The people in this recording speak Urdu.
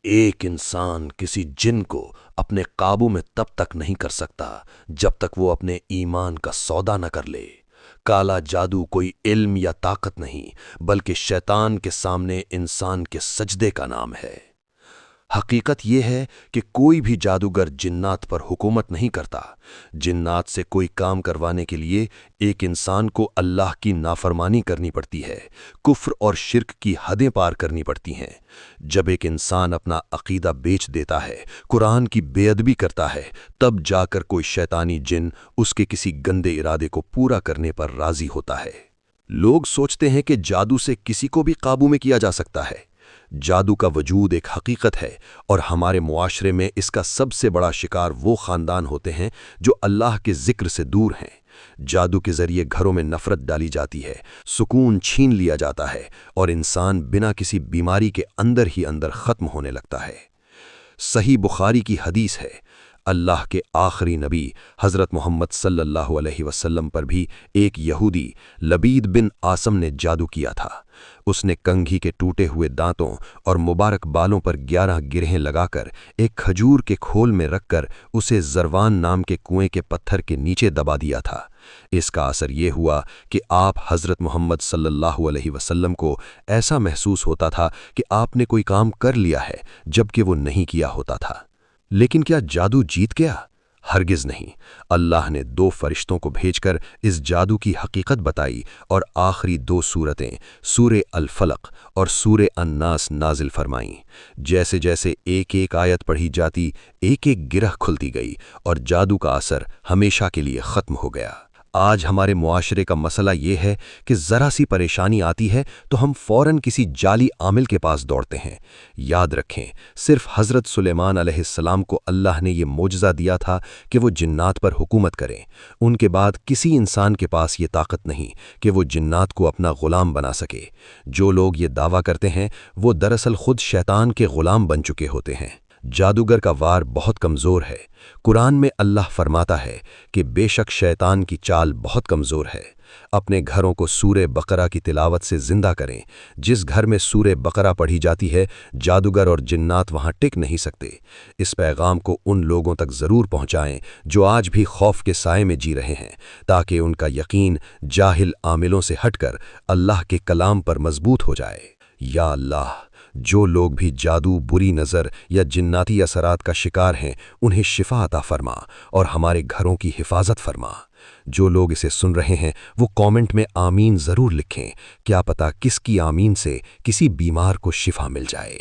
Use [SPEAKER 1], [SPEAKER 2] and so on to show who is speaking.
[SPEAKER 1] ایک انسان کسی جن کو اپنے قابو میں تب تک نہیں کر سکتا جب تک وہ اپنے ایمان کا سودا نہ کر لے۔ کالا جادو کوئی علم یا طاقت نہیں بلکہ شیطان کے سامنے انسان کے سجدے کا نام ہے۔ حقیقت یہ ہے کہ کوئی بھی جادوگر جنات پر حکومت نہیں کرتا۔ جنات سے کوئی کام کروانے کے لیے ایک انسان کو اللہ کی نافرمانی کرنی پڑتی ہے، کفر اور شرک کی حدیں پار کرنی پڑتی ہیں۔ جب ایک انسان اپنا عقیدہ بیچ دیتا ہے، قرآن کی بے ادبی کرتا ہے، تب جا کر کوئی شیطانی جن اس کے کسی گندے ارادے کو پورا کرنے پر راضی ہوتا ہے۔ لوگ سوچتے ہیں کہ جادو سے کسی کو بھی قابو میں کیا جا سکتا ہے۔ جادو کا وجود ایک حقیقت ہے اور ہمارے معاشرے میں اس کا سب سے بڑا شکار وہ خاندان ہوتے ہیں جو اللہ کے ذکر سے دور ہیں۔ جادو کے ذریعے گھروں میں نفرت ڈالی جاتی ہے، سکون چھین لیا جاتا ہے اور انسان بنا کسی بیماری کے اندر ہی اندر ختم ہونے لگتا ہے۔ صحیح بخاری کی حدیث ہے، اللہ کے آخری نبی حضرت محمد صلی اللہ علیہ وسلم پر بھی ایک یہودی لبید بن عاصم نے جادو کیا تھا۔ اس نے کنگھی کے ٹوٹے ہوئے دانتوں اور مبارک بالوں پر 11 گرہیں لگا کر ایک کھجور کے کھول میں رکھ کر اسے زروان نام کے کنویں کے پتھر کے نیچے دبا دیا تھا۔ اس کا اثر یہ ہوا کہ آپ حضرت محمد صلی اللہ علیہ وسلم کو ایسا محسوس ہوتا تھا کہ آپ نے کوئی کام کر لیا ہے جبکہ وہ نہیں کیا ہوتا تھا۔ لیکن کیا جادو جیت گیا؟ ہرگز نہیں۔ اللہ نے 2 فرشتوں کو بھیج کر اس جادو کی حقیقت بتائی اور آخری 2 سورتیں سورہ الفلق اور سورہ الناس نازل فرمائیں۔ جیسے جیسے ایک ایک آیت پڑھی جاتی، ایک ایک گرہ کھلتی گئی اور جادو کا اثر ہمیشہ کے لیے ختم ہو گیا۔ آج ہمارے معاشرے کا مسئلہ یہ ہے کہ ذرا سی پریشانی آتی ہے تو ہم فوراً کسی جعلی عامل کے پاس دوڑتے ہیں۔ یاد رکھیں، صرف حضرت سلیمان علیہ السلام کو اللہ نے یہ معجزہ دیا تھا کہ وہ جنات پر حکومت کریں۔ ان کے بعد کسی انسان کے پاس یہ طاقت نہیں کہ وہ جنات کو اپنا غلام بنا سکے۔ جو لوگ یہ دعویٰ کرتے ہیں وہ دراصل خود شیطان کے غلام بن چکے ہوتے ہیں۔ جادوگر کا وار بہت کمزور ہے۔ قرآن میں اللہ فرماتا ہے کہ بے شک شیطان کی چال بہت کمزور ہے۔ اپنے گھروں کو سورہ بقرہ کی تلاوت سے زندہ کریں۔ جس گھر میں سورہ بقرہ پڑھی جاتی ہے، جادوگر اور جنات وہاں ٹک نہیں سکتے۔ اس پیغام کو ان لوگوں تک ضرور پہنچائیں جو آج بھی خوف کے سائے میں جی رہے ہیں، تاکہ ان کا یقین جاہل عاملوں سے ہٹ کر اللہ کے کلام پر مضبوط ہو جائے۔ یا اللہ، جو لوگ بھی جادو، بری نظر یا جناتی اثرات کا شکار ہیں، انہیں شفا عطا فرما اور ہمارے گھروں کی حفاظت فرما۔ جو لوگ اسے سن رہے ہیں وہ کامنٹ میں آمین ضرور لکھیں۔ کیا پتہ کس کی آمین سے کسی بیمار کو شفا مل جائے۔